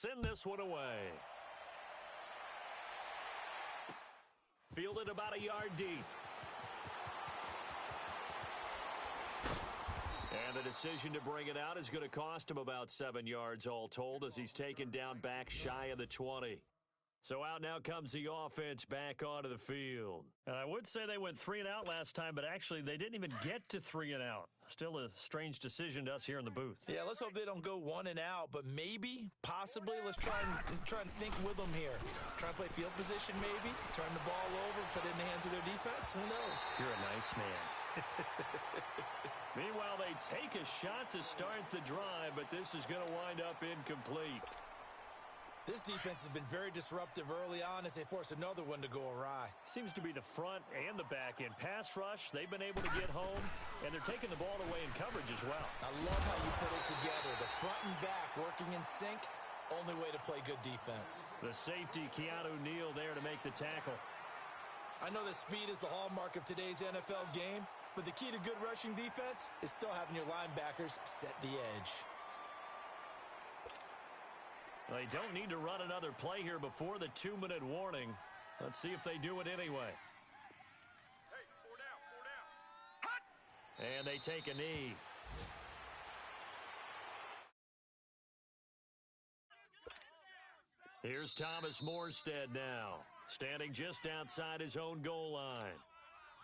send this one away. Fielded about a yard deep. And the decision to bring it out is going to cost him about 7 yards all told as he's taken down back shy of the 20. So out now comes the offense back onto the field. I would say they went 3 and out last time, but actually they didn't even get to 3 and out. Still a strange decision to us here in the booth. Yeah, let's hope they don't go 1 and out, but maybe, possibly, let's try and think with them here. Try and play field position maybe, turn the ball over, put it in the hands of their defense. Who knows? You're a nice man. Meanwhile, they take a shot to start the drive, but this is going to wind up incomplete. This defense has been very disruptive early on as they force another one to go awry. Seems to be the front and the back end. Pass rush, they've been able to get home, and they're taking the ball away in coverage as well. I love how you put it together. The front and back working in sync, only way to play good defense. The safety, Keanu Neal, there to make the tackle. I know that speed is the hallmark of today's NFL game, but the key to good rushing defense is still having your linebackers set the edge. They don't need to run another play here before the 2-minute warning. Let's see if they do it anyway. Hey, 4 down. And they take a knee. Here's Thomas Morstead now, standing just outside his own goal line.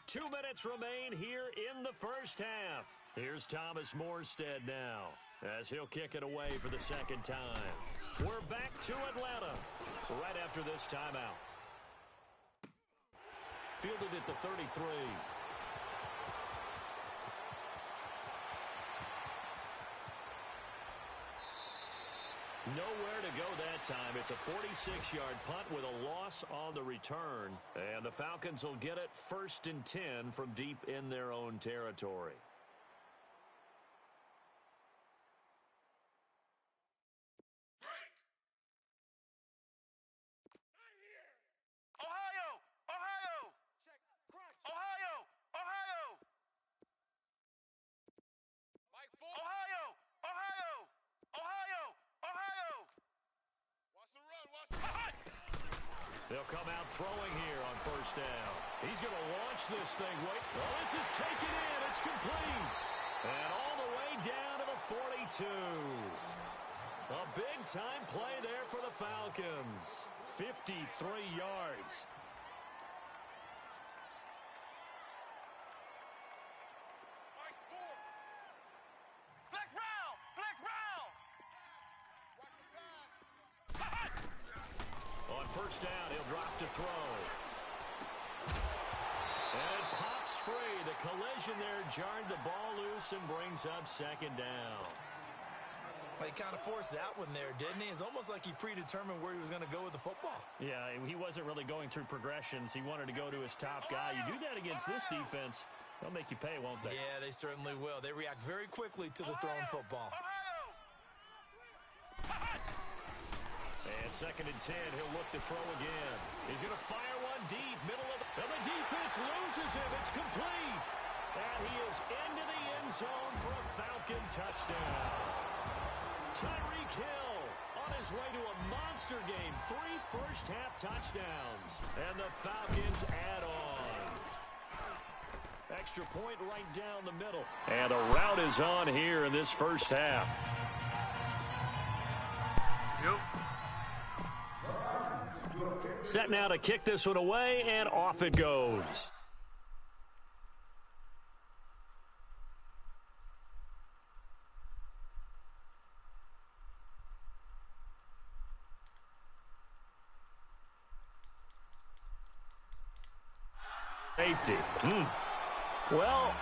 2 minutes remain here in the first half. Here's Thomas Morstead now, as he'll kick it away for the second time. We're back to Atlanta right after this timeout. Fielded at the 33. Nowhere to go that time. It's a 46-yard punt with a loss on the return. And the Falcons will get it 1st and 10 from deep in their own territory. They'll come out throwing here on 1st down. He's going to launch this thing. Wait, well, this is taken in. It's complete. And all the way down to the 42. A big-time play there for the Falcons. 53 yards. On 1st down, he'll drop to throw. And it pops free. The collision there jarred the ball loose and brings up 2nd down. Well, he kind of forced that one there, didn't he? It's almost like he predetermined where he was going to go with the football. Yeah, he wasn't really going through progressions. He wanted to go to his top guy. You do that against this defense, they'll make you pay, won't they? Yeah, they certainly will. They react very quickly to the thrown football. And 2nd and 10, he'll look to throw again. He's going to fire one deep, middle of and the defense loses him. It's complete. And he is into the end zone for a Falcon touchdown. Tyreek Hill on his way to a monster game. 3 first-half touchdowns. And the Falcons add on. Extra point right down the middle. And the route is on here in this first half. Yep. Set now to kick this one away, and off it goes. Safety. Well,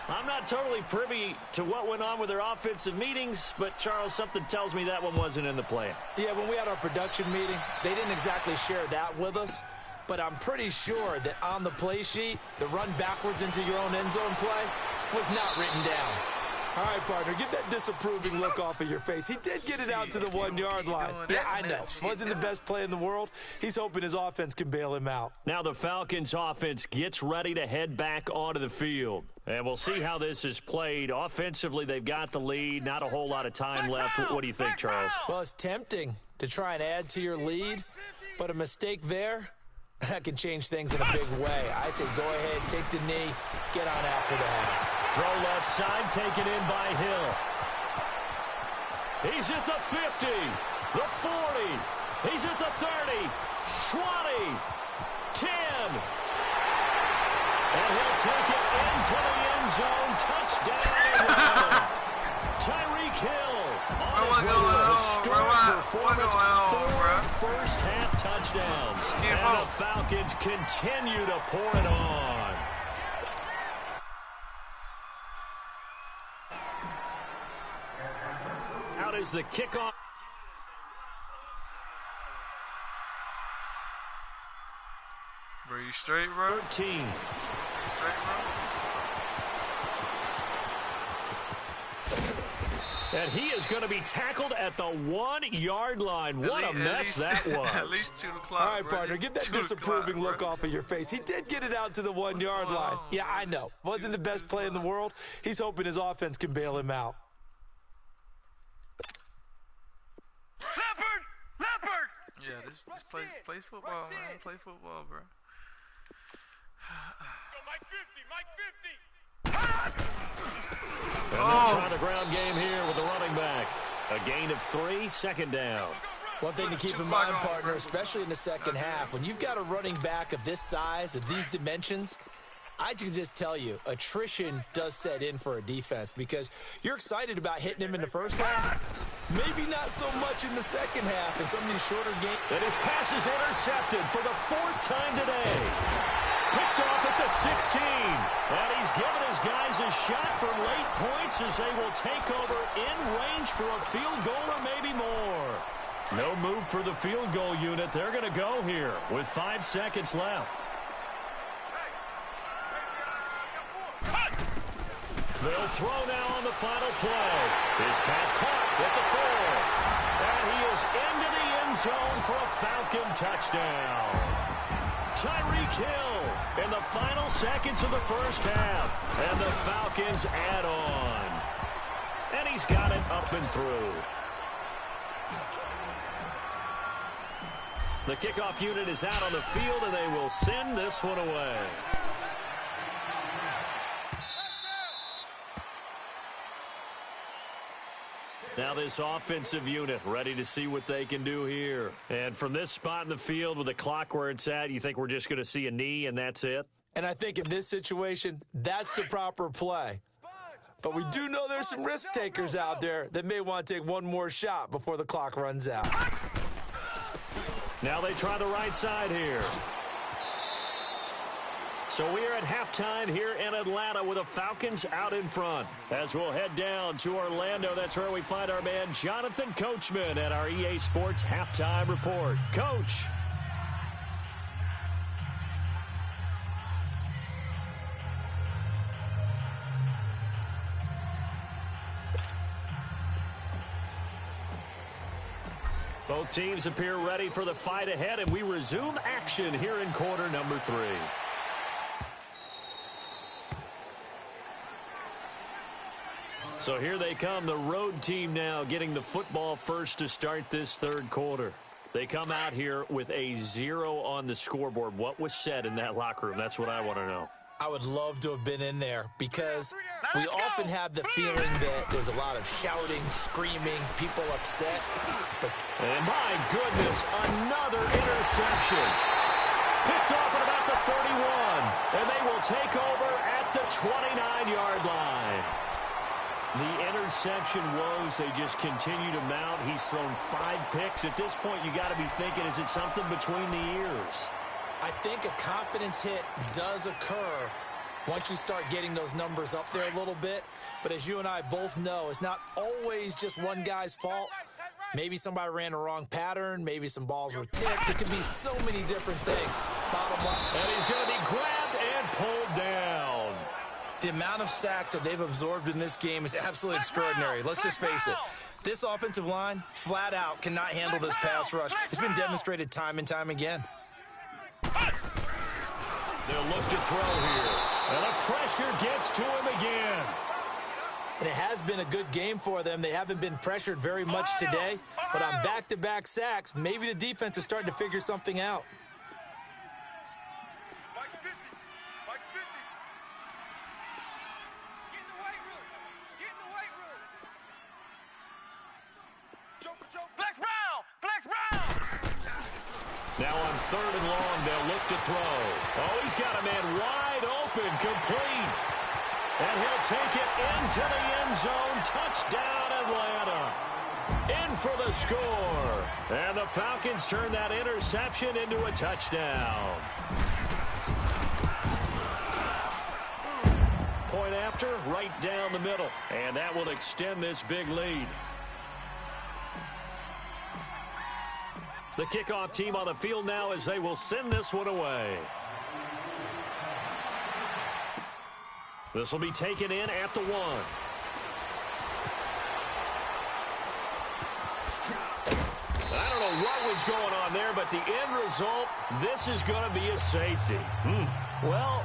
I'm not totally privy to what went on with their offensive meetings, but, Charles, something tells me that one wasn't in the plan. Yeah, when we had our production meeting, they didn't exactly share that with us, but I'm pretty sure that on the play sheet, the run backwards into your own end zone play was not written down. All right, partner, get that disapproving look off of your face. He did get it out to the 1-yard line. Yeah, I know. Wasn't the best play in the world. He's hoping his offense can bail him out. Now the Falcons offense gets ready to head back onto the field. And we'll see how this is played. Offensively, they've got the lead. Not a whole lot of time left. What do you think, Charles? Well, it's tempting to try and add to your lead, but a mistake there, that can change things in a big way. I say go ahead, take the knee, get on out for the half. Throw left side, taken in by Hill. He's at the 50, the 40. He's at the 30, 20, 10. And he'll take it into the end zone. Touchdown. Tyreek Hill on his way to a historic performance. 4 first-half touchdowns. And the Falcons continue to pour it on. Out is the kickoff. Bro, you straight, bro? 13. You straight, bro? And he is going to be tackled at the 1-yard line. What a mess that was. At least 2 o'clock. All right, partner, get that disapproving look off of your face. He did get it out to the 1-yard line. Yeah, I know. Wasn't the best play in the world. He's hoping his offense can bail him out. Leopard! Yeah, this plays football, man. Play football, bro. And they'll try the ground game here with the running back. A gain of 3, second down. One thing to keep in mind, partner, especially in the second half, when you've got a running back of this size, of these dimensions, I can just tell you, attrition does set in for a defense because you're excited about hitting him in the first half. Maybe not so much in the second half in some of these shorter games. And his pass is intercepted for the 4th time today. Picked off at the 16. And he's given his guys a shot for late points as they will take over in range for a field goal or maybe more. No move for the field goal unit. They're going to go here with 5 seconds left. They'll throw now on the final play. His pass caught at the 4. And he is into the end zone for a Falcon touchdown. Tyreek Hill in the final seconds of the first half. And the Falcons add on. And he's got it up and through. The kickoff unit is out on the field, and they will send this one away. Now this offensive unit ready to see what they can do here. And from this spot in the field with the clock where it's at, you think we're just going to see a knee and that's it? And I think in this situation, that's the proper play. But we do know there's some risk takers out there that may want to take one more shot before the clock runs out. Now they try the right side here. So we are at halftime here in Atlanta with the Falcons out in front. As we'll head down to Orlando, that's where we find our man Jonathan Coachman at our EA Sports Halftime Report. Coach. Both teams appear ready for the fight ahead, and we resume action here in quarter number 3. So here they come, the road team now getting the football first to start this third quarter. They come out here with a 0 on the scoreboard. What was said in that locker room? That's what I want to know. I would love to have been in there because we often have the feeling that there's a lot of shouting, screaming, people upset. And my goodness, another interception. Picked off at about the 31, and they will take over at the 29-yard line. The interception woes, they just continue to mount. He's thrown 5 picks. At this point, you got to be thinking, is it something between the ears? I think a confidence hit does occur once you start getting those numbers up there a little bit. But as you and I both know, it's not always just one guy's fault. Maybe somebody ran a wrong pattern. Maybe some balls were tipped. It could be so many different things. Bottom line. And he's going to be grabbed and pulled down. The amount of sacks that they've absorbed in this game is absolutely extraordinary. Let's just face it. This offensive line, flat out, cannot handle this pass rush. It's been demonstrated time and time again. They'll look to throw here. And the pressure gets to him again. And it has been a good game for them. They haven't been pressured very much today. But on back-to-back sacks, maybe the defense is starting to figure something out. Now on 3rd and long, they'll look to throw. Oh, he's got a man wide open, complete. And he'll take it into the end zone. Touchdown, Atlanta. In for the score. And the Falcons turn that interception into a touchdown. Point after, right down the middle. And that will extend this big lead. The kickoff team on the field now as they will send this one away. This will be taken in at the 1. I don't know what was going on there, but the end result, this is going to be a safety. Well,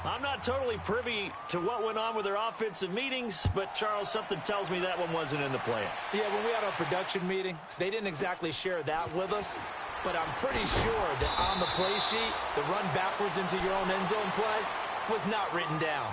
I'm not totally privy to what went on with their offensive meetings, but, Charles, something tells me that one wasn't in the plan. Yeah, when we had our production meeting, they didn't exactly share that with us, but I'm pretty sure that on the play sheet, the run backwards into your own end zone play was not written down.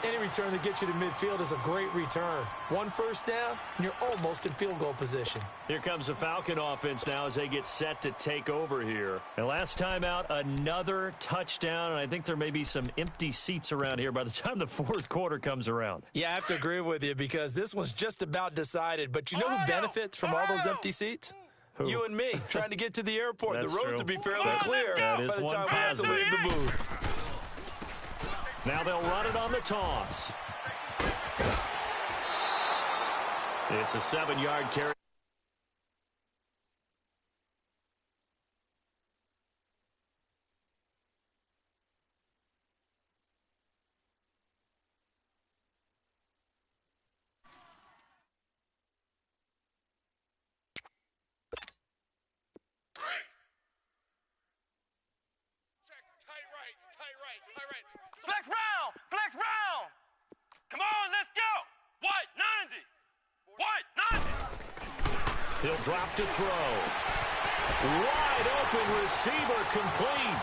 Any return that gets you to midfield is a great return. 1 first down, and you're almost in field goal position. Here comes the Falcon offense now as they get set to take over here. And last time out, another touchdown, and I think there may be some empty seats around here by the time the 4th quarter comes around. Yeah, I have to agree with you because this one's just about decided. But you know who benefits from all those empty seats? Who? You and me, trying to get to the airport. That's the roads true. will be fairly clear that by is the one time we have to positive. leave the booth. Now they'll run it on the toss. It's a 7-yard carry. Flex round. Come on, let's go. What? 90. What? 90. He'll drop to throw. Wide open receiver, complete.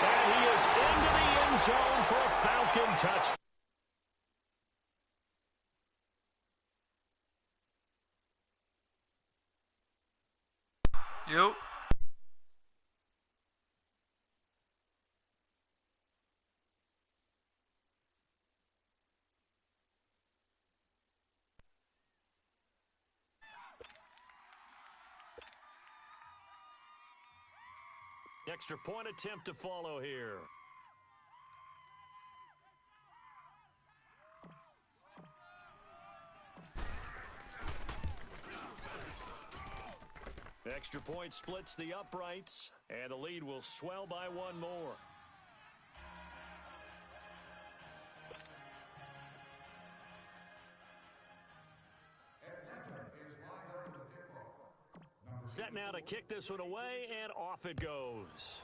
And he is into the end zone for a Falcon touchdown. Yep. Extra point attempt to follow here. Extra point splits the uprights, and the lead will swell by 1 more. Set now to kick this one away, and off it goes.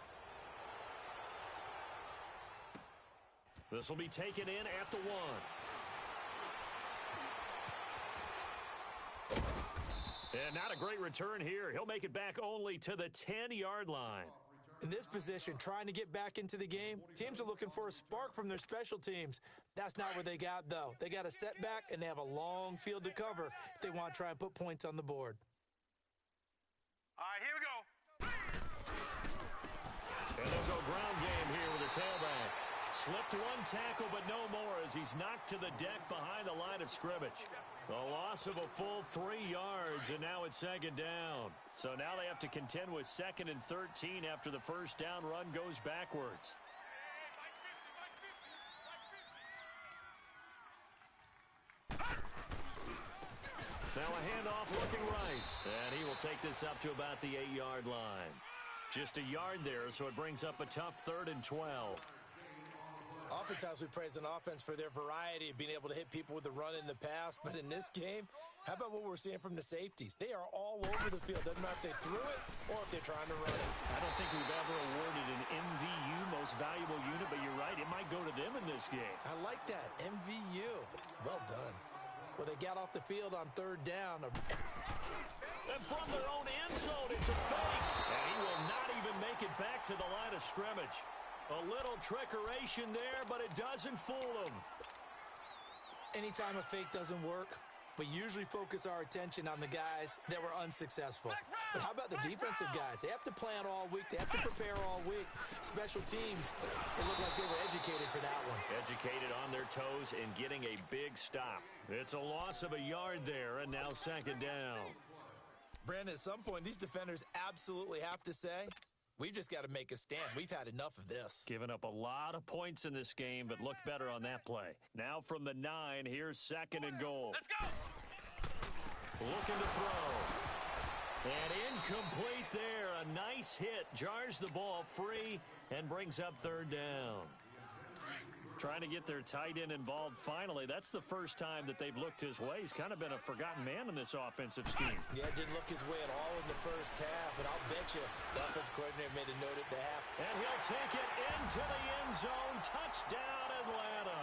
This will be taken in at the 1. And not a great return here. He'll make it back only to the 10-yard line. In this position, trying to get back into the game, teams are looking for a spark from their special teams. That's not what they got, though. They got a setback, and they have a long field to cover if they want to try and put points on the board. All right, here we go. And they'll go ground game here with a tailback. Slipped 1 tackle, but no more as he's knocked to the deck behind the line of scrimmage. A loss of a full 3 yards, and now it's 2nd down. So now they have to contend with 2nd and 13 after the first down run goes backwards. Now a handoff looking right. And he will take this up to about the 8-yard line. Just a yard there, so it brings up a tough 3rd and 12. Oftentimes we praise an offense for their variety of being able to hit people with the run in the pass, but in this game, how about what we're seeing from the safeties? They are all over the field. Doesn't matter if they threw it or if they're trying to run it. I don't think we've ever awarded an MVU, most valuable unit, but you're right, it might go to them in this game. I like that, MVU. Well done. Well, they got off the field on third down. And from their own end zone, it's a fake. And he will not even make it back to the line of scrimmage. A little trickeration there, but it doesn't fool him. Anytime a fake doesn't work, we usually focus our attention on the guys that were unsuccessful. But how about the defensive guys? They have to plan all week. They have to prepare all week. Special teams, it looked like they were educated for that one. Educated on their toes and getting a big stop. It's a loss of a yard there, and now second down. Brandon, at some point, these defenders absolutely have to say, we've just got to make a stand. We've had enough of this. Giving up a lot of points in this game, but looked better on that play. Now from the 9, here's second and goal. Let's go! Looking to throw. And incomplete there. A nice hit. Jars the ball free and brings up third down. Trying to get their tight end involved finally. That's the first time that they've looked his way. He's kind of been a forgotten man in this offensive scheme. Yeah, didn't look his way at all in the first half, and I'll bet you the offense coordinator made a note at the half. And he'll take it into the end zone. Touchdown, Atlanta.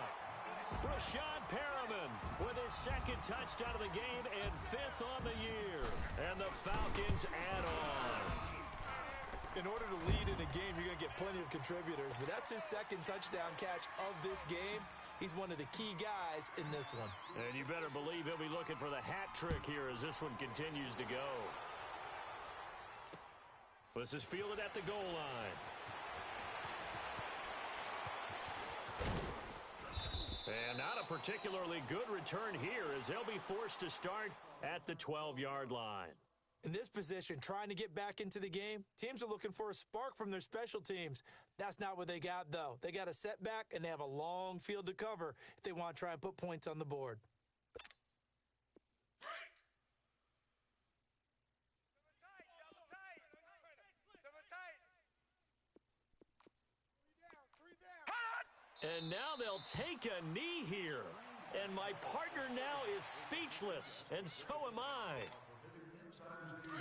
Brashad Perriman with his second touchdown of the game and 5th on the year. And the Falcons add on. In order to lead in a game, you're going to get plenty of contributors, but that's his second touchdown catch of this game. He's one of the key guys in this one. And you better believe he'll be looking for the hat trick here as this one continues to go. This is fielded at the goal line. And not a particularly good return here as they'll be forced to start at the 12-yard line. In this position, trying to get back into the game, teams are looking for a spark from their special teams. That's not what they got, though. They got a setback, and they have a long field to cover if they want to try and put points on the board. And now they'll take a knee here. And my partner now is speechless, and so am I.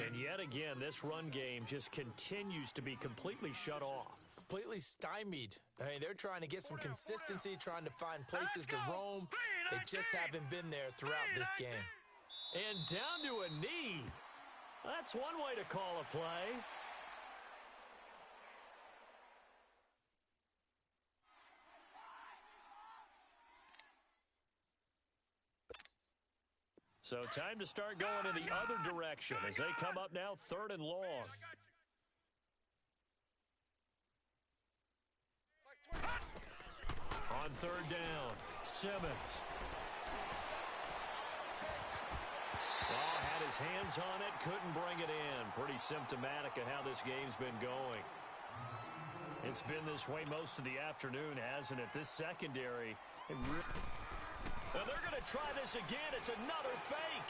And yet again, this run game just continues to be completely shut off. Completely stymied. I mean, they're trying to get some consistency, trying to find places to roam. They just haven't been there throughout this game. And down to a knee. That's one way to call a play. So time to start going in the other direction as they come up now 3rd and long. On 3rd down, Simmons. Well, had his hands on it, couldn't bring it in. Pretty symptomatic of how this game's been going. It's been this way most of the afternoon, hasn't it? This secondary, now they're going to try this again. It's another fake.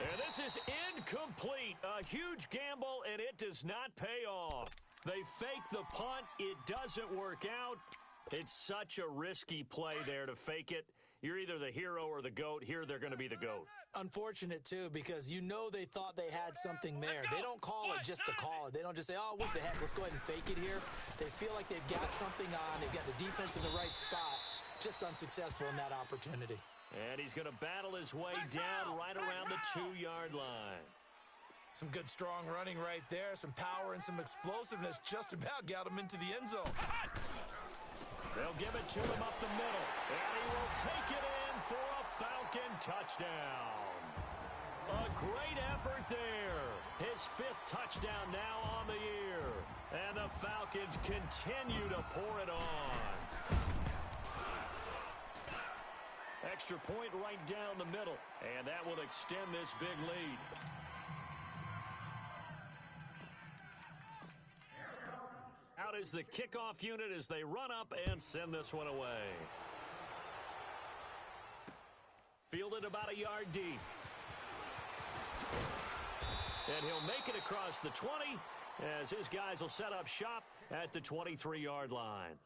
And this is incomplete. A huge gamble, and it does not pay off. They fake the punt. It doesn't work out. It's such a risky play there to fake it. You're either the hero or the GOAT. Here they're going to be the GOAT. Unfortunate, too, because you know they thought they had something there. They don't call it just to call it. They don't just say, oh, what the heck, let's go ahead and fake it here. They feel like they've got something on. They've got the defense in the right spot. Just unsuccessful in that opportunity. And he's going to battle his way down right around the 2-yard line. Some good, strong running right there. Some power and some explosiveness just about got him into the end zone. They'll give it to him up the middle. And he will take it in for a Falcon touchdown. A great effort there. His 5th touchdown now on the year. And the Falcons continue to pour it on. Extra point right down the middle. And that will extend this big lead. Out is the kickoff unit as they run up and send this one away. Fielded about a yard deep. And he'll make it across the 20 as his guys will set up shop at the 23-yard line.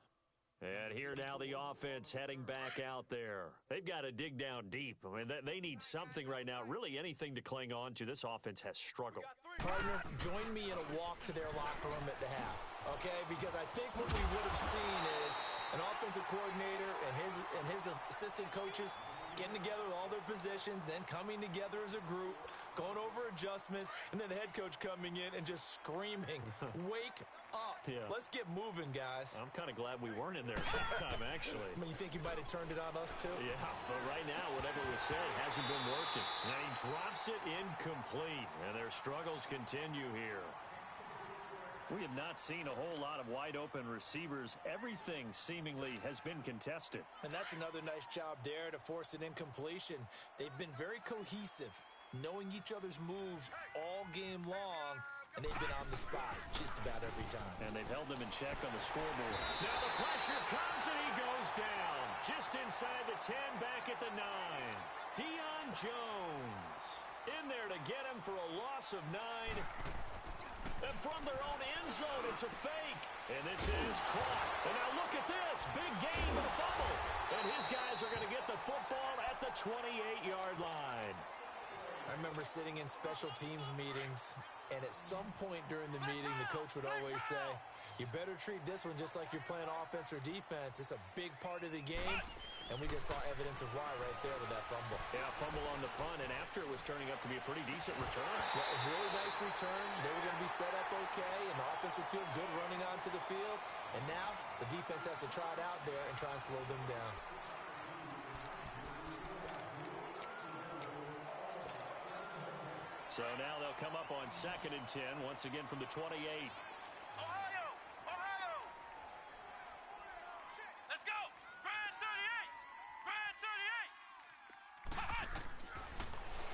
And here now the offense heading back out there. They've got to dig down deep. I mean, they need something right now, really anything to cling on to. This offense has struggled. Partner, join me in a walk to their locker room at the half, okay? Because I think what we would have seen is an offensive coordinator and his assistant coaches getting together with all their positions, then coming together as a group, going over adjustments, and then the head coach coming in and just screaming, wake up. Yeah. Let's get moving, guys. I'm kind of glad we weren't in there at halftime, actually. I mean, you think you might have turned it on us, too? Yeah, but right now, whatever was said hasn't been working. And he drops it incomplete, and their struggles continue here. We have not seen a whole lot of wide-open receivers. Everything seemingly has been contested. And that's another nice job there to force an incompletion. They've been very cohesive, knowing each other's moves all game long, and they've been on the spot just about every time. And they've held them in check on the scoreboard. Now the pressure comes, and he goes down. Just inside the 10, back at the 9. Deion Jones in there to get him for a loss of 9. And from their own end zone, it's a fake. And this is caught. And now look at this. Big game and a fumble. And his guys are going to get the football at the 28-yard line. I remember sitting in special teams meetings, and at some point during the meeting, the coach would always say, you better treat this one just like you're playing offense or defense. It's a big part of the game. And we just saw evidence of why right there with that fumble. Yeah, fumble on the punt, and after it was turning up to be a pretty decent return. Yeah, a really nice return. They were going to be set up okay, and the offense would feel good running onto the field. And now the defense has to try it out there and try and slow them down. So now they'll come up on 2nd and 10, once again from the 28. Ohio! Ohio! Let's go! Grand 38! Grand 38!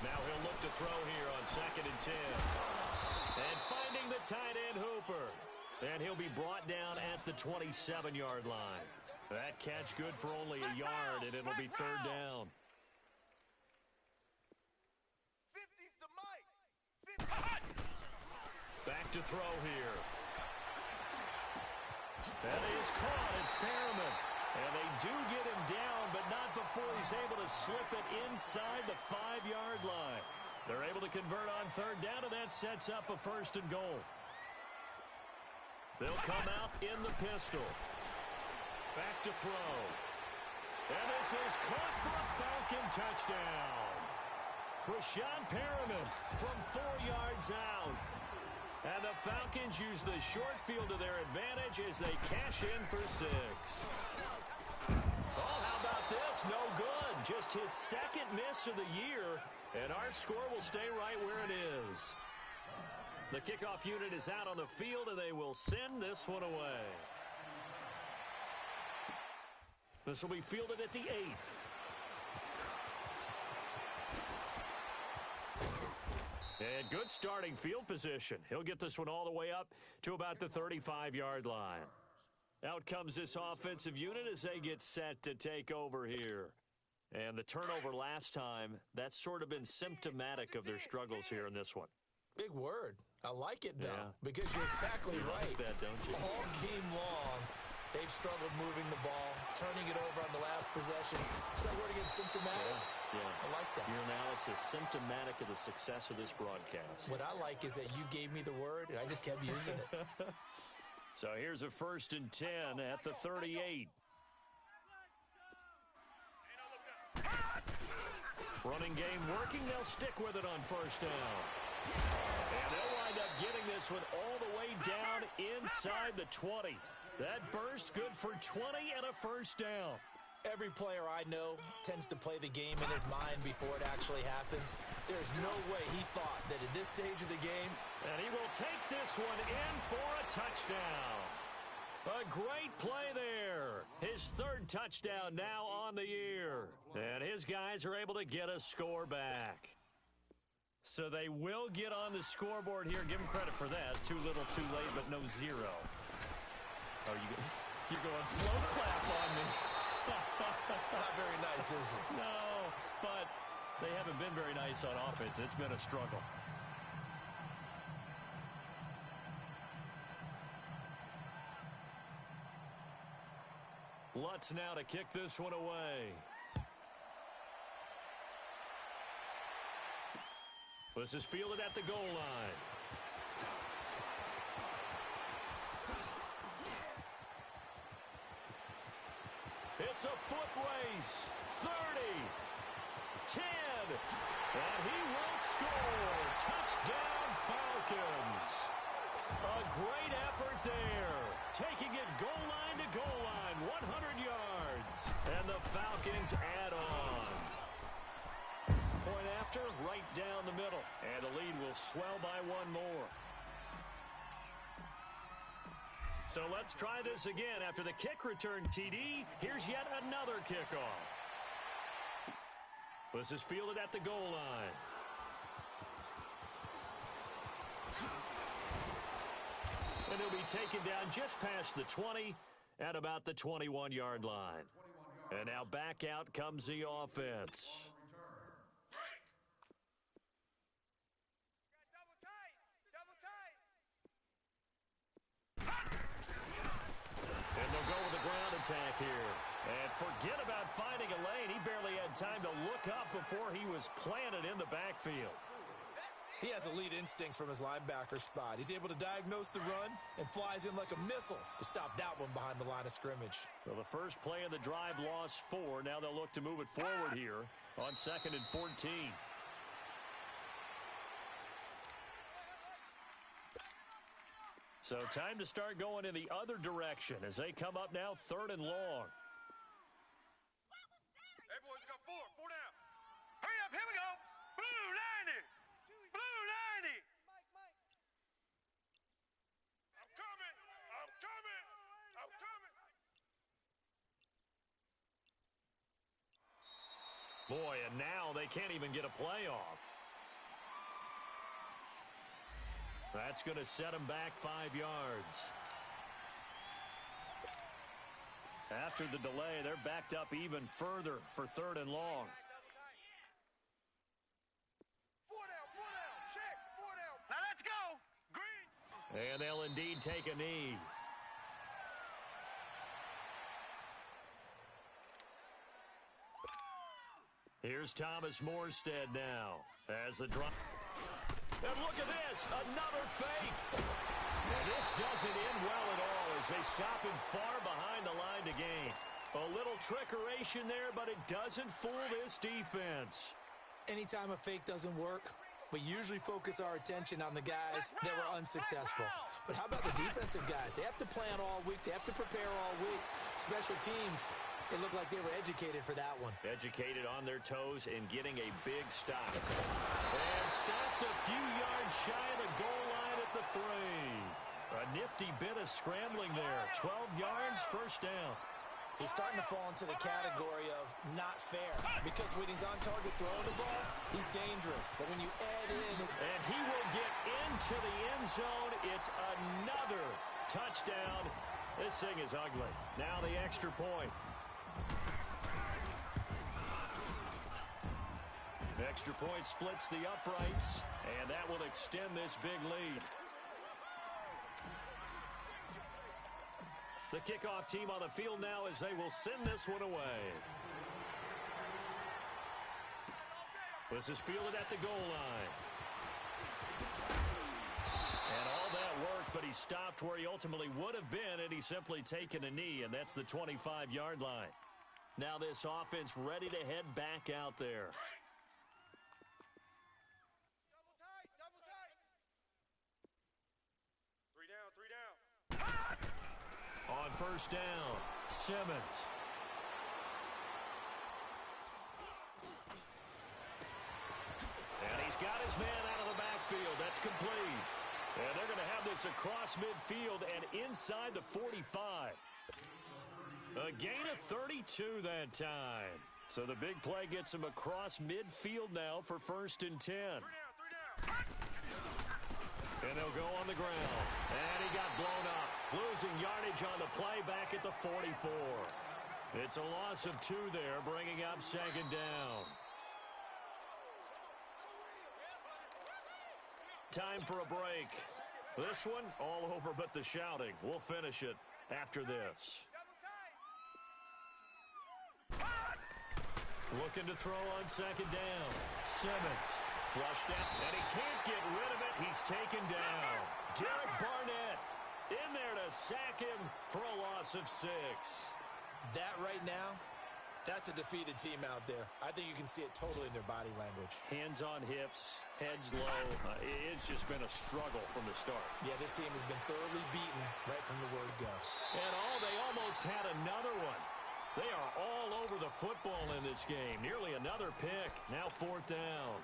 Now he'll look to throw here on 2nd and 10. And finding the tight end Hooper. And he'll be brought down at the 27-yard line. That catch good for only a yard, and it'll be 3rd down. 50's the mic! Back to throw here. That is caught. It's Perriman. And they do get him down, but not before he's able to slip it inside the 5-yard line. They're able to convert on 3rd down, and that sets up a 1st and goal. They'll come out in the pistol. Back to throw. And this is caught for a Falcon touchdown. Brashawn Perriman from 4 yards out. And the Falcons use the short field to their advantage as they cash in for 6. Oh, how about this? No good. Just his 2nd miss of the year. And our score will stay right where it is. The kickoff unit is out on the field, and they will send this one away. This will be fielded at the 8. And good starting field position. He'll get this one all the way up to about the 35-yard line. Out comes this offensive unit as they get set to take over here. And the turnover last time, that's sort of been symptomatic of their struggles here in this one. Big word. I like it, though, Yeah. because you're exactly You right. like that, don't you? All game long, they've struggled moving the ball, turning it over on the last possession. Is that word again, symptomatic? Yeah. I like that. Your analysis symptomatic of the success of this broadcast. What I like is that you gave me the word, and I just kept using it. So here's a 1st and 10 at the 38. Running game working. They'll stick with it on 1st down. And they'll wind up getting this one all the way down inside the 20. That burst good for 20 and a 1st down. Every player I know tends to play the game in his mind before it actually happens. There's no way he thought that at this stage of the game. And he will take this one in for a touchdown. A great play there. His 3rd touchdown now on the year. And his guys are able to get a score back. So they will get on the scoreboard here. Give them credit for that. Too little, too late, but no 0. Oh, you're going slow clap on me. Not very nice, is it? No, but they haven't been very nice on offense. It's been a struggle. Lutz now to kick this one away. This is fielded at the goal line. It's a foot race. 30, 10, and he will score. Touchdown, Falcons. A great effort there. Taking it goal line to goal line, 100 yards. And the Falcons add on. Point after, right down the middle. And the lead will swell by one more. So let's try this again. After the kick return TD, here's yet another kickoff. This is fielded at the goal line. And he'll be taken down just past the 20 at about the 21-yard line. And now back out comes the offense. And they'll go with the ground attack here. And forget about finding a lane. He barely had time to look up before he was planted in the backfield. He has elite instincts from his linebacker spot. He's able to diagnose the run and flies in like a missile to stop that one behind the line of scrimmage. Well, the first play of the drive lost 4. Now they'll look to move it forward here on 2nd and 14. So time to start going in the other direction as they come up now 3rd and long. Hey, boys, we got 4 down. Hurry up, here we go. Blue 90. Blue 90. I'm coming. I'm coming. I'm coming. Boy, and now they can't even get a play off. That's going to set them back 5 yards. After the delay, they're backed up even further for 3rd and long. 4 down. Check. 4 down. Now let's go. Green. And they'll indeed take a knee. Here's Thomas Morstead now as the drop. And look at this, another fake. And this doesn't end well at all as they stop him far behind the line to gain. A little trickeration there, but it doesn't fool this defense. Anytime a fake doesn't work, we usually focus our attention on the guys that were unsuccessful. But how about the defensive guys? They have to plan all week. They have to prepare all week. Special teams, it looked like they were educated for that one. Educated on their toes and getting a big stop. And stopped a few yards shy of the goal line at the 3. A nifty bit of scrambling there. 12 yards, first down. He's starting to fall into the category of not fair because when he's on target throwing the ball, he's dangerous. But when you add in... And he will get into the end zone. It's another touchdown. This thing is ugly. Now the extra point. Extra point splits the uprights, and that will extend this big lead. The kickoff team on the field now as they will send this one away. This is fielded at the goal line. And all that work, but he stopped where he ultimately would have been, and he's simply taken a knee, and that's the 25-yard line. Now this offense ready to head back out there. Double tight. 3 down. On first down, Simmons. And he's got his man out of the backfield. That's complete. And they're going to have this across midfield and inside the 45. A gain of 32 that time. So the big play gets him across midfield now for 1st and 10. 3 down. And they'll go on the ground. And he got blown up. Losing yardage on the play back at the 44. It's a loss of 2 there, bringing up 2nd down. Time for a break. This one, all over but the shouting. We'll finish it after this. Looking to throw on second down. Simmons flushed out, and he can't get rid of it. He's taken down. Derek Barnett in there to sack him for a loss of 6. That right now, that's a defeated team out there. I think you can see it totally in their body language. Hands on hips, heads low. It's just been a struggle from the start. Yeah, this team has been thoroughly beaten right from the word go. And they almost had another one. They are all over the football in this game. Nearly another pick. Now 4th down.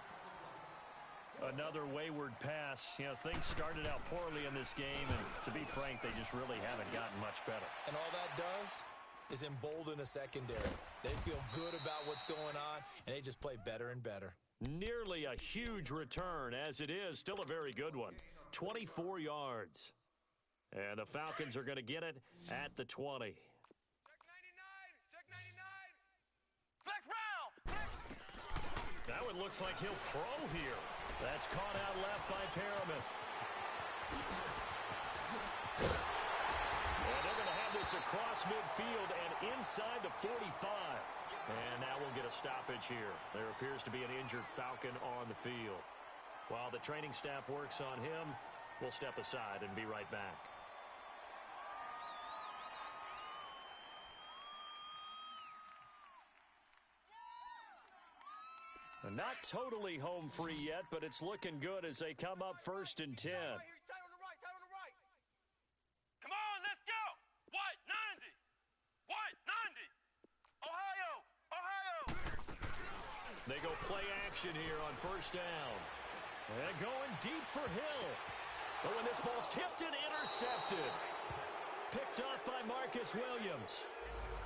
Another wayward pass. You know, things started out poorly in this game, and to be frank, they just really haven't gotten much better. And all that does is embolden a secondary. They feel good about what's going on, and they just play better and better. Nearly a huge return, as it is. Still a very good one. 24 yards. And the Falcons are going to get it at the 20. That one looks like he'll throw here. That's caught out left by Perriman. And they're going to have this across midfield and inside the 45. And now we'll get a stoppage here. There appears to be an injured Falcon on the field. While the training staff works on him, we'll step aside and be right back. Not totally home free yet, but it's looking good as they come up 1st and 10. Come on, let's go. White 90. White 90. Ohio. Ohio. They go play action here on 1st down. And going deep for Hill. But when this ball's tipped and intercepted. Picked up by Marcus Williams.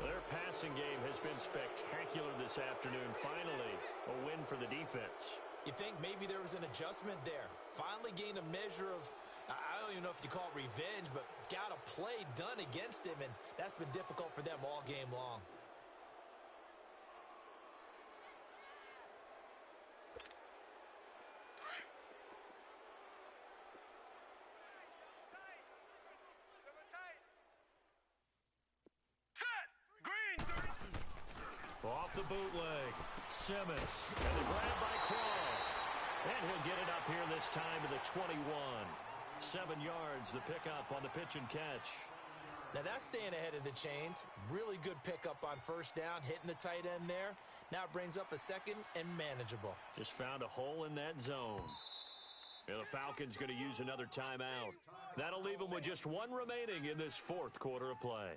Their passing game has been spectacular this afternoon. Finally, a win for the defense. You think maybe there was an adjustment there. Finally gained a measure of, I don't even know if you call it revenge, but got a play done against him, and that's been difficult for them all game long. Off the bootleg, Simmons, and the grab by Croft. And he'll get it up here this time to the 21. 7 yards, the pickup on the pitch and catch. Now that's staying ahead of the chains. Really good pickup on 1st down, hitting the tight end there. Now it brings up a 2nd and manageable. Just found a hole in that zone. And the Falcons going to use another timeout. That'll leave them with just 1 remaining in this 4th quarter of play.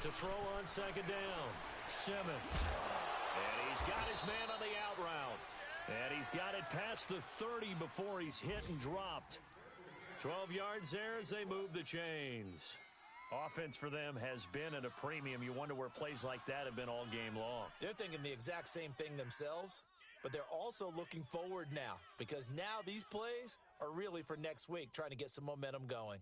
To throw on 2nd down, Simmons. And he's got his man on the out route. And he's got it past the 30 before he's hit and dropped. 12 yards there as they move the chains. Offense for them has been at a premium. You wonder where plays like that have been all game long. They're thinking the exact same thing themselves, but they're also looking forward now because now these plays are really for next week, trying to get some momentum going.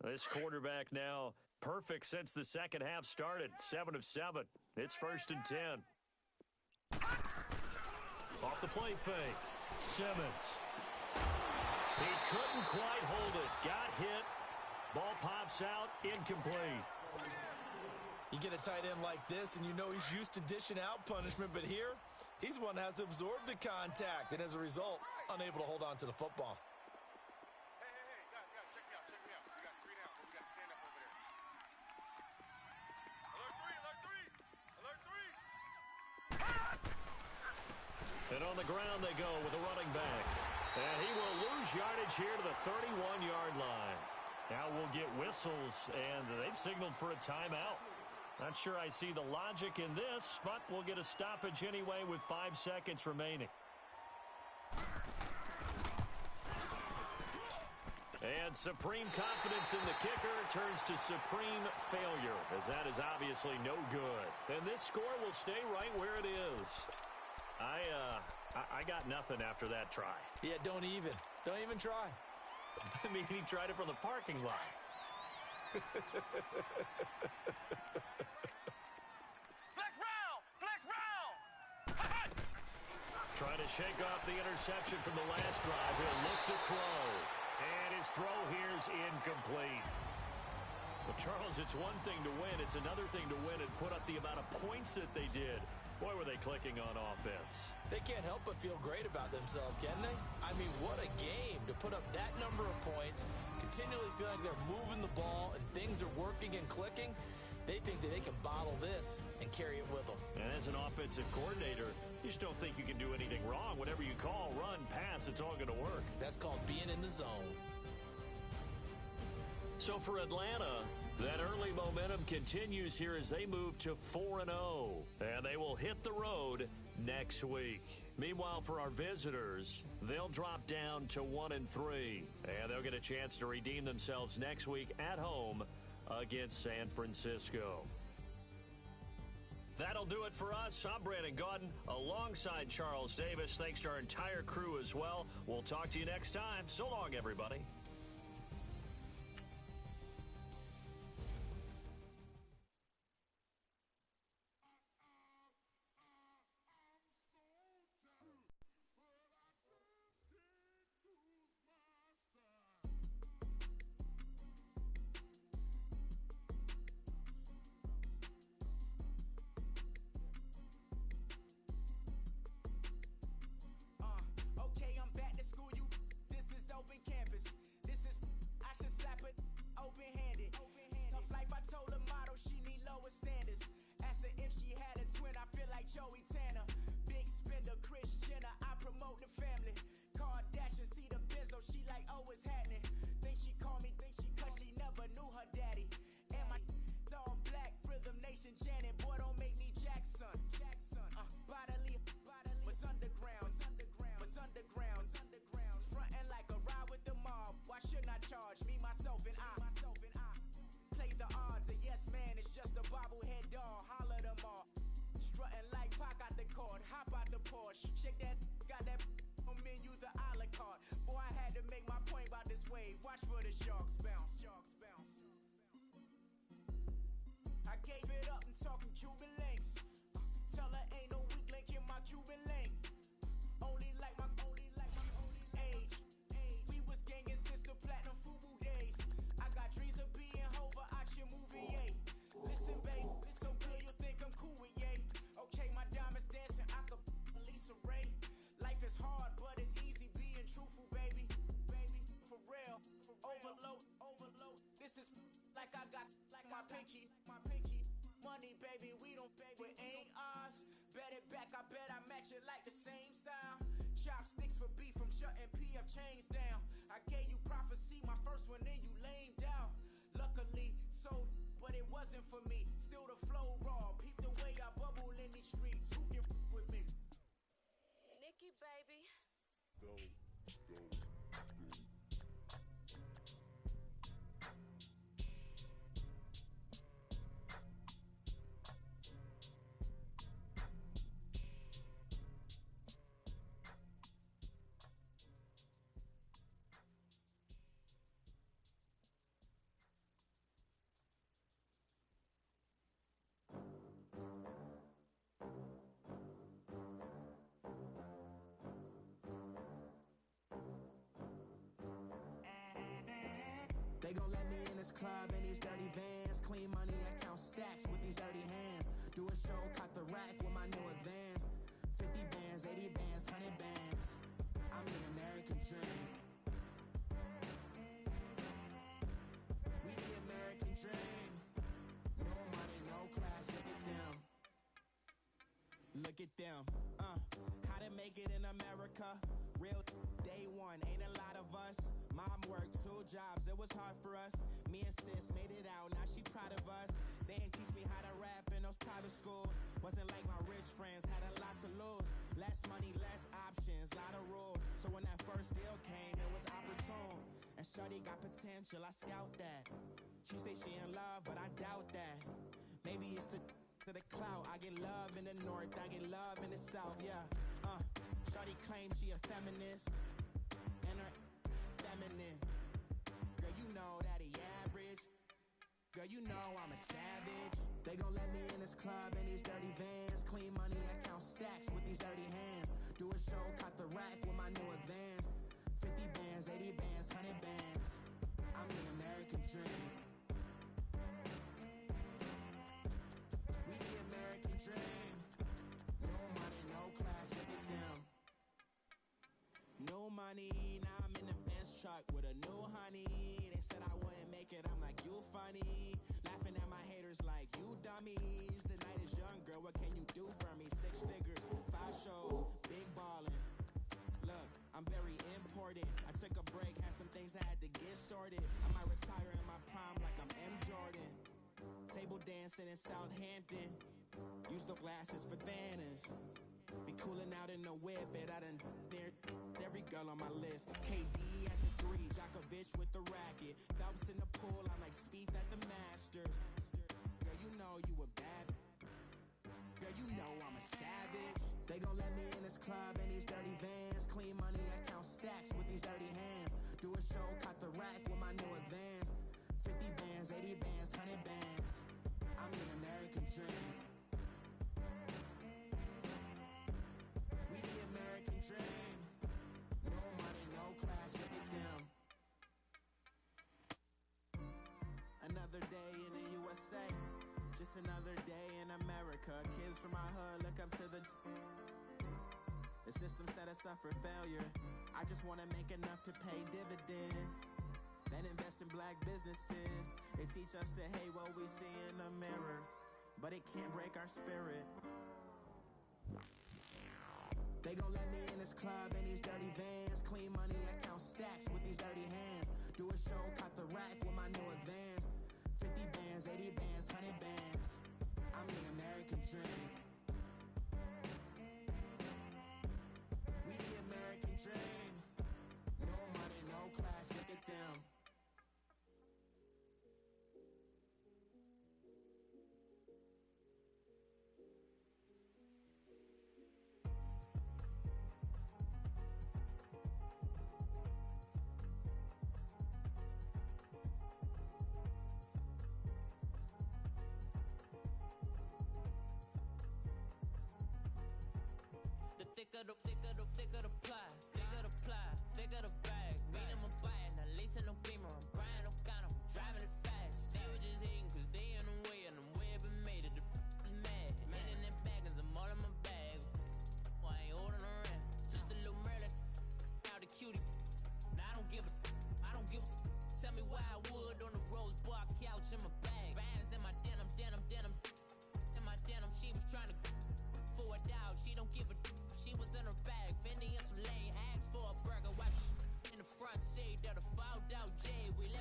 This quarterback now perfect since the 2nd half started. 7 of 7. It's 1st and 10. Off the play fake. Simmons. He couldn't quite hold it. Got hit. Ball pops out. Incomplete. You get a tight end like this, and you know he's used to dishing out punishment, but here, he's one that has to absorb the contact, and as a result, unable to hold on to the football. And on the ground they go with a running back. And he will lose yardage here to the 31-yard line. Now we'll get whistles, and they've signaled for a timeout. Not sure I see the logic in this, but we'll get a stoppage anyway with 5 seconds remaining. And supreme confidence in the kicker turns to supreme failure, as that is obviously no good. And this score will stay right where it is. I got nothing after that try. Yeah, don't even try. I mean, he tried it from the parking lot. Flex round! Flex round! Trying to shake off the interception from the last drive. He'll look to throw. And his throw here's incomplete. Well, Charles, it's one thing to win. It's another thing to win and put up the amount of points that they did. Boy, were they clicking on offense. They can't help but feel great about themselves, can they? I mean, what a game to put up that number of points, continually feel like they're moving the ball and things are working and clicking. They think that they can bottle this and carry it with them. And as an offensive coordinator, you just don't think you can do anything wrong. Whatever you call, run, pass, it's all going to work. That's called being in the zone. So for Atlanta, that early momentum continues here as they move to 4-0. And they will hit the road next week. Meanwhile, for our visitors, they'll drop down to 1-3. And they'll get a chance to redeem themselves next week at home against San Francisco. That'll do it for us. I'm Brandon Gaudin alongside Charles Davis. Thanks to our entire crew as well. We'll talk to you next time. So long, everybody. Money, baby, we don't pay, it ain't ours. Bet it back, I bet I match it like the same style. Chopsticks for beef from shutting PF chains down. I gave you prophecy, my first one, then you lamed out. Luckily, so, but it wasn't for me. Still the flow raw, peep the way I bubble in these streets. Who can with me? Nikki, baby. Go. They gon' let me in this club in these dirty vans. Clean money, I count stacks with these dirty hands. Do a show, caught the rack with my new advance. 50 bands, 80 bands, 100 bands. I'm the American dream. We the American dream. No money, no class, look at them. Look at them. How to make it in America. Real day one, ain't a lot of us. Mom worked 2 jobs, it was hard for us. Me and sis made it out, now she proud of us. They didn't teach me how to rap in those private schools. Wasn't like my rich friends, had a lot to lose. Less money, less options, lot of rules. So when that first deal came, it was opportune. And shorty got potential, I scout that. She say she in love, but I doubt that. Maybe it's to the clout. I get love in the north, I get love in the south, yeah. Shorty claims she a feminist, and her feminine. know that he average. Girl, you know I'm a savage. They gon' let me in this club in these dirty vans. Clean money, I count stacks with these dirty hands. Do a show, caught the rack with my new advance. 50 bands, 80 bands, 100 bands. I'm the American dream. We the American dream. No money, no class, look at them. No money, now I'm in the Benz truck with a new honey. They said I wouldn't make it, I'm like, you funny. Laughing at my haters like, you dummies. The night is young, girl, what can you do for me? 6 figures, 5 shows, big ballin'. Look, I'm very important. I took a break, had some things I had to get sorted. I might retire in my prime like I'm M. Jordan. Table dancing in Southampton. Use the glasses for Vannas. Be coolin' out in the whip, but I done near every girl on my list. KD at the 3, Djokovic with the racket. Phelps in the pool, I'm like Spieth at the Masters. Girl, you know you a bad. Girl, you know I'm a savage. They gon' let me in this club in these dirty vans. Clean money, I count stacks with these dirty hands. Do a show, caught the rack with my new advance. 50 bands, 80 bands, 100 bands. I'm the American dream. We the American dream. No money, no class, look at them. Another day in the USA. Just another day in America. Kids from my hood look up to the system set us up for failure. I just wanna make enough to pay dividends, then invest in black businesses. They teach us to hate what we see in the mirror, but it can't break our spirit. They gon' let me in this club in these dirty vans. Clean money, I count stacks with these dirty hands. Do a show, caught the rack with my new advance. 50 bands, 80 bands, 100 bands. I'm the American dream. We the American dream. No money, no class, look at them. Thicker the ply, thicker the ply, thicker the bag. Mean I'm a buyer, now leasing no beamer. I'm Brian O'Connor, I'm driving it fast. They were just hating cause they in the way, and I'm way up and made it. The is mad. Man in them baggins, I'm all in my bag. Why I ain't holding around? Just a little Merlin, out the cutie. Now I don't give a. Tell me why I would on the rose bar couch in my bag. Bands in my denim. In my denim, she was trying to for it out. She don't give a. She was in her bag, Fendi and some lane. Asked for a burger, watch in the front seat of the fouled out J. We left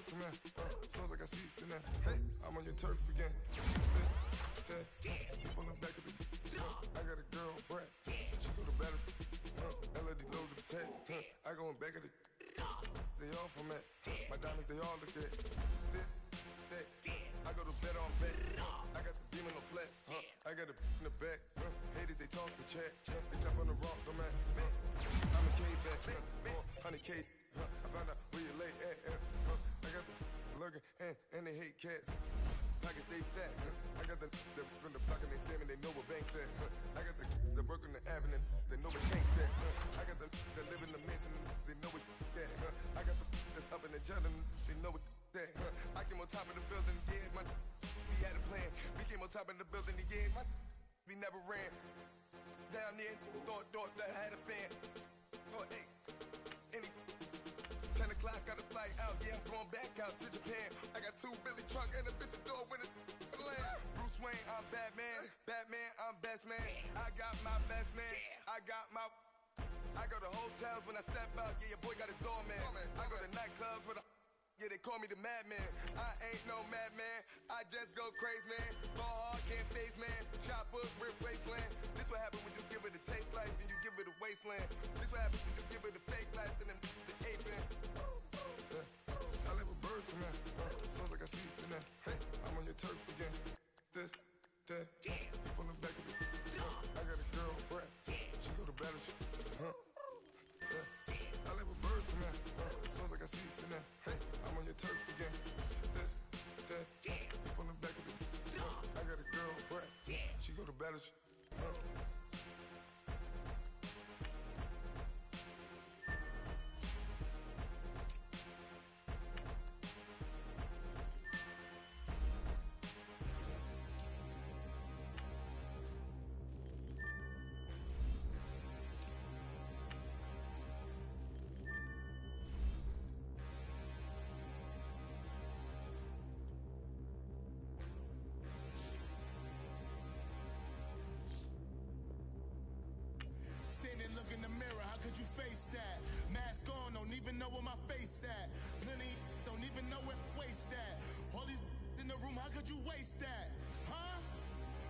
birds come in. Sounds like I see seats in there. Hey, I'm on your turf again. This, that, you from the back of the. I got a girl, Brad. She go to better. LED logo the tag. I go in back of the. They all from that. My diamonds, they all look at. This, that. I go to bed on bed. I got the beam on the flats. I got a in the back. Haters, they talk the chat. They step on the rock, don't man. I'm a K-back. 100K. I found out where you lay at. I got the lurking and they hate cats. Pockets stay fat. I got the from the block and they screaming, they know what banks at. I got the work on the avenue, they know what tanks at. I got the live in the mansion, they know what that. I got some that's up in the jungle, they know what that. I came on top of the building, yeah, my we had a plan. We came on top of the building, yeah, my we never ran. Down there, thought that I had a fan. Thought, hey, any 10 o'clock, got a flight out, yeah, I'm going back out to Japan. I got 2 Billy truck and a bitch a door with a land. Bruce Wayne, I'm Batman. Batman, I'm best man. I got my best man. I go to hotels when I step out, yeah, your boy got a doorman. I go to nightclubs with a yeah, they call me the madman. I ain't no madman. I just go crazy, man. Ball hard, can't face, man. Choppers, rip wasteland. This what happen when you give it a taste life, then you give it a wasteland. This what happen when you give it a fake life, and then the ape in. I live with birds come in. Sounds like I see seats in there. Hey, I'm on your turf again. This, that, you from the back of the. I got a girl, Brad. She go to battle. I live with birds come in. Sounds like I see seats in there. Hey, I'm on your turf again. This, that, you from the back of the. I got a girl, Brad. She go to battle. Standing, look in the mirror, how could you face that? Mask on, don't even know where my face at. Plenty, don't even know where waste at. All these in the room, how could you waste that? Huh?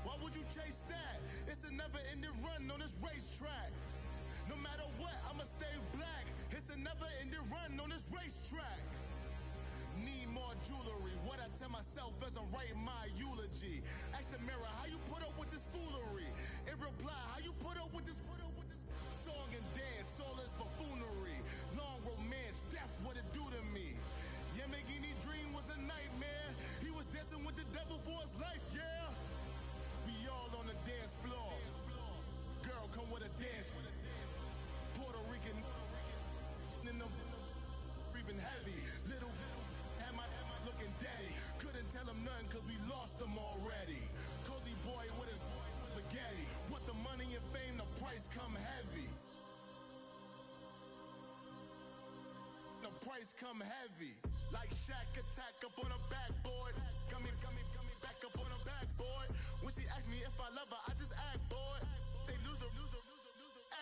Why would you chase that? It's a never-ending run on this racetrack. No matter what, I'ma stay black. It's a never-ending run on this racetrack. Need more jewelry, what I tell myself as I'm writing my eulogy. Ask the mirror, how you put up with this foolery? In reply, how you put up with this song and dance, all this buffoonery. Long romance, death, what it do to me? Yamagini dream was a nightmare. He was dancing with the devil for his life, yeah. We all on the dance floor. Girl, come with a dance. Puerto Rican in the breathing heavy. Little am I looking daddy. Couldn't tell him nothing cause we lost him already. Cozy boy with his spaghetti. What the money and fame, the price come heavy. The price come heavy. Like Shaq attack up on a backboard. Gummy, back up on a backboard. When she asked me if I love her, I just act bored. Say loser,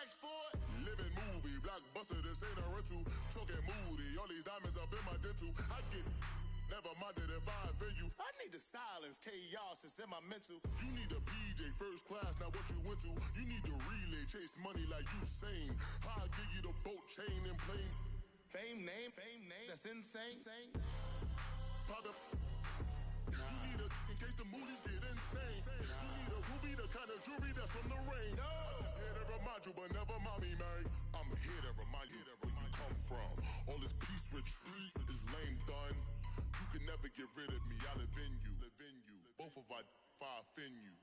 ask for it. Living movie, blockbuster, this ain't a rental. Talking moody, all these diamonds up in my dental. I get never minded if I offend you. I need the silence, chaos is in my mental. You need a PJ, first class, not what you went to. You need the relay, chase money like you sane. I'll give you the boat, chain, and plane. Fame name, that's insane. Pop up. You need a, in case the moodies get insane. You need a ruby, the kind of jewelry that's from the rain. I'm just here to remind you, but never mommy, man. I'm here to remind you where you come from. All this peace retreat is lame done. You can never get rid of me, I live in you. Both of our offend you.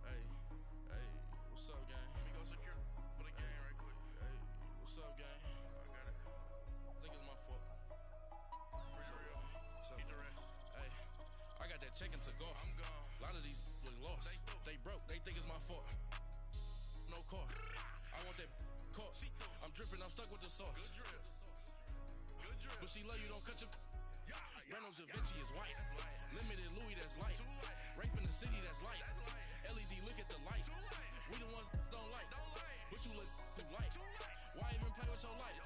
Hey, what's up, gang? Let me go secure for the game right quick. Hey, what's up, gang? I got it. I think it's my fault. For real. Keep the rest. Hey, I got that check-in to go. I'm gone. A lot of these look lost. They broke. They think it's my fault. No car. I want that caught. I'm dripping. I'm stuck with the sauce. Good drip. But she love you. Don't cut your. Breno Da Vinci is white. Limited Louis, that's light. Rape in the city, that's light. LED, look at the lights. We the ones don't like. But too light. Why even play with your life?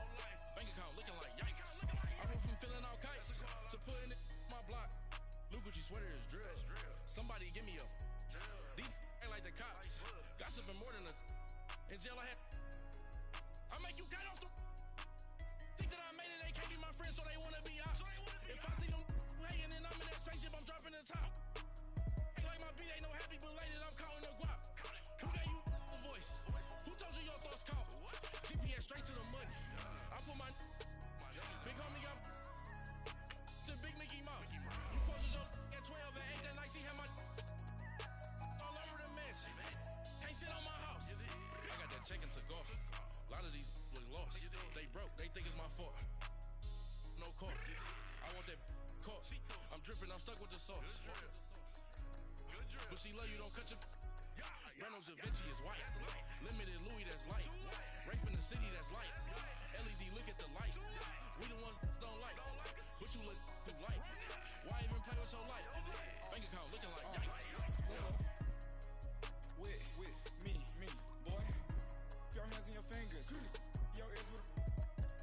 Bank account looking like yikes. I went from feeling all kites to putting it in my block. New Gucci sweater is drill. Somebody give me a. These ain't like the cops. Gossiping more than a. In jail I had. I make you cut off the. Think that I made it, they can't be my friends, so they wanna be ops. If I see them hating and I'm in that spaceship, I'm dropping the top. Ain't like my beat ain't no happy belated, I'm counting the guap. Who gave you a voice? Who told you your thoughts count? GPS straight to the money. I put my big homie got the big Mickey Mouse. You posted your at 12 and 8 that night, she had my all over the mansion. Can't sit on my house. I got that check into golf. A lot of these look lost. They broke, they think it's my fault. No court. I want that caught. I'm dripping, I'm stuck with the sauce. But she love you, don't cut your. Reynolds Da Vinci is white. Limited Louis, that's light. Rape in the city, that's light. LED, look at the light. We the ones don't like. But you look too light. Why even play with your life? Bank account looking like yikes. With me, boy. Your hands in your fingers. Your ears with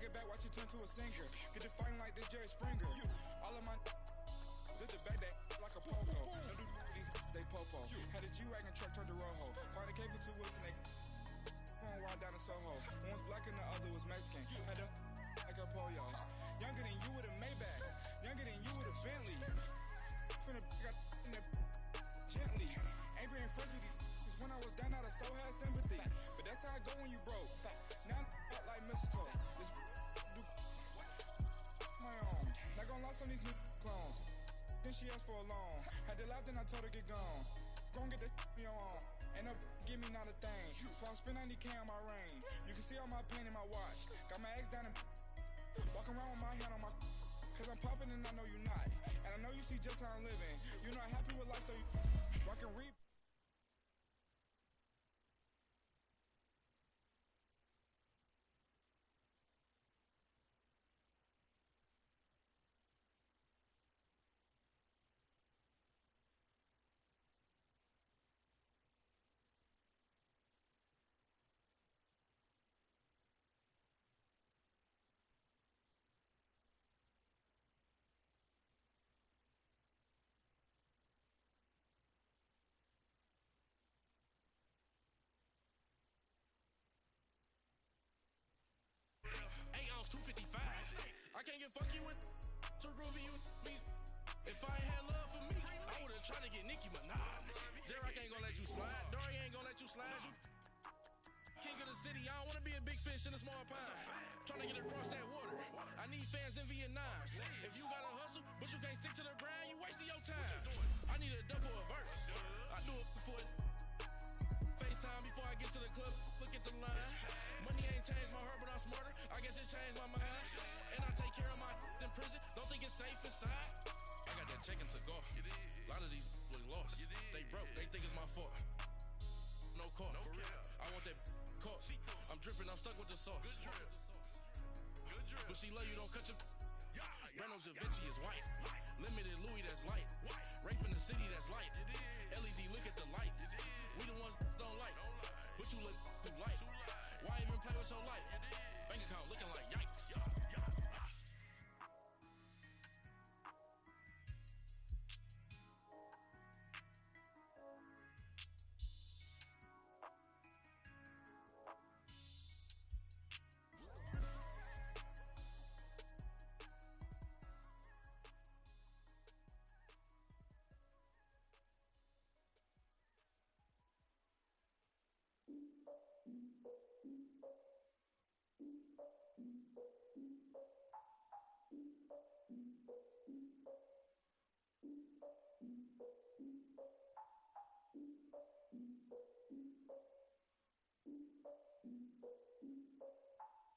get back, watch you turn to a singer. Get to fighting like this Jerry Springer. All of my zip the back that like a pogo. No do these they popo. Had a G-Wagon truck turned to Rojo. Find a cave for 2 wheels and they going wild down in Soho. One was black and the other was Mexican. Had a like a pollo. Younger than you with a Maybach. Younger than you with a Bentley. Finna got in the gently. Ain't being friends with these. When I was down out of so had sympathy. But that's how I go when you broke. Now I'm like mistletoe. This do my own. Not gonna lost on these new clones. Then she asked for a loan. Had to laugh, then I told her get gone. Gon' get that me on. Ain't no give me not a thing. So I spend 90K on my range. You can see all my pain in my watch. Got my ex down and walking around with my hand on my. Cause I'm popping and I know you not. And I know you see just how I'm living. You're not happy with life, so you rockin' reap. I can't get fucky with too groovy you me. If I ain't had love for me, I would've tried to get Nicki Minaj. J-Rock ain't gonna let you slide. Dory ain't gonna let you slide. You king of the city, I don't wanna be a big fish in a small pond. Trying to get across that water. I need fans in Vietnam. If you gotta hustle, but you can't stick to the grind, you wasting your time. I need a double a verse. I do it before FaceTime before I get to the club. Look at the line. Money ain't changed my heart, but I'm smarter. I guess it changed my mind. And I take care of my in prison. Don't think it's safe inside. I got that check into golf. A lot of these look lost. They broke. They think it's my fault. No court. For real. I want that caught. I'm dripping. I'm stuck with the sauce. But she love you. Don't cut your. Reynolds Da Vinci is white. Limited Louis, that's light. Rape in the city, that's light. LED, look at the light. We the ones don't like. But you look too light. Why even play with your life? Bank account looking like yikes.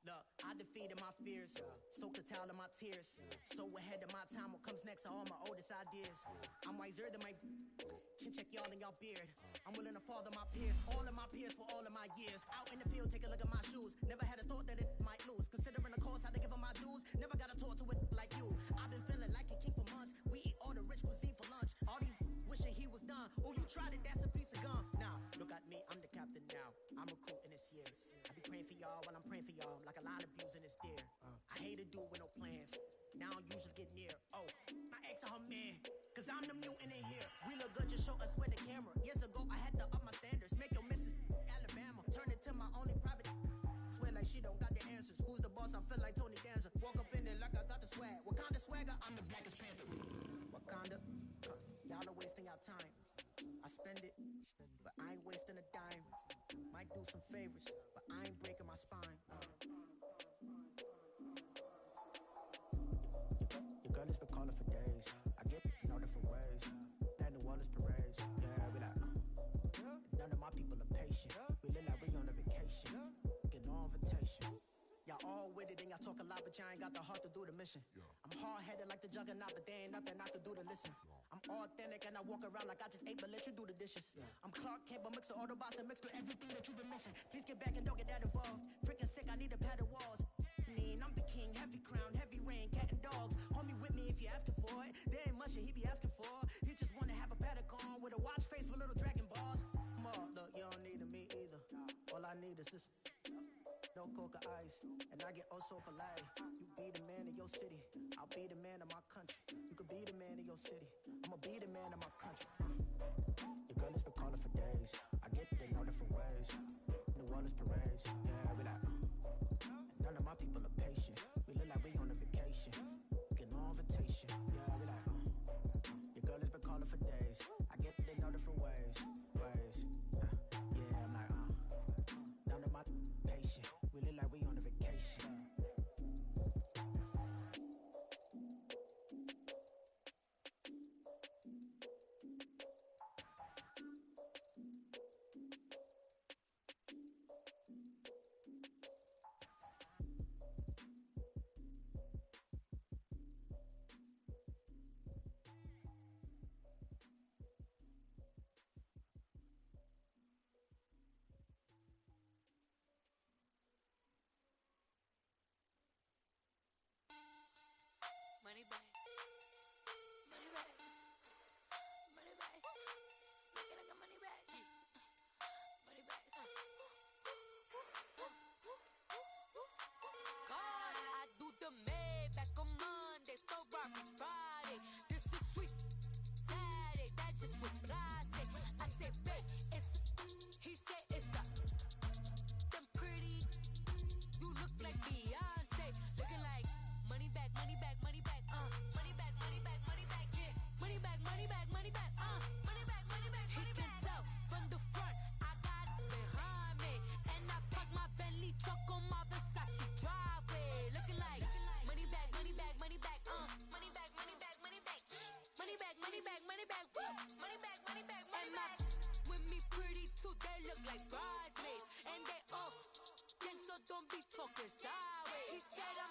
Look, I defeated my fears, soaked the towel of my tears. So ahead of my time, what comes next are all my oldest ideas. I'm wiser than my chin check y'all in y'all beard. I'm willing to father my peers, all of my peers for all of my years. Out in the field, take a look at my shoes. Never had a thought that it might lose. Considering the cost, how to give them my dues. Never got a talk to it like you. I've been feeling like a king for months. We eat all the rich cuisine for lunch. All these wishing he was done. Oh, you tried it, that's a piece of gum. Now, look at me, I'm the captain now. I'm recruiting this year. I be praying for y'all swagger, I'm the blackest panther. Wakanda, y'all are wasting your time. I spend it, but I ain't wasting a dime. Might do some favors, but I ain't breaking my spine. Your girl has been calling for days. I get in all different ways. That New Orleans parades, yeah, we like. None of my people are patient. We look like we on a vacation. Get no invitation. Y'all all with it and y'all talk a lot, but y'all ain't got the heart to do the mission. I'm hard-headed like the juggernaut, but there ain't nothing I can do to listen. I'm authentic and I walk around like I just ate, but let you do the dishes. I'm Clark Kent, but mix the Autobots and mix with everything that you've been missing. Please get back and don't get that involved. Freaking sick, I need a pad of walls. I'm the king, heavy crown, heavy rain, cat and dogs. Homie with me if you asking for it. There ain't much that he be asking for. He just wanna have a paddock on with a watch face with little dragon balls. Look, you don't need me either. All I need is this. No coca ice, and I get oh so polite. You be the man of your city, I'll be the man of my country. You could be the man of your city, I'ma be the man of my country. Your girl has been calling for days. I get it in all different ways. New Orleans parades, yeah, we like. None of my people are patient. We look like we on a vacation. Get no invitation, yeah, we like. Your girl has been calling for days. I get it in all different ways. Yeah, I'm like, none of my patient. We look like we on a vacation. Money bag. Money bag. Money bag. Looking like a money bag. Money bag. God, I do the Maybach on Monday, Ferrari Friday. This is sweet Saturday, that's just what I say. I say, babe, it's he said it's a them pretty. You look like Beyonce, looking like money bag, money bag, money bag, money bag, money bag, money bag, yeah, money bag, money bag, money bag, money bag, money bag. He can tell from the front, I got it behind me, and I park my Bentley truck on my Versace driveway, looking like money bag, money bag, money bag, money bag, money bag, money bag, money bag, money bag, money bag, money bag, money bag, money bag. With me pretty too, they look like bridesmaids, and they all gang, so don't be talking sideways. He said I'm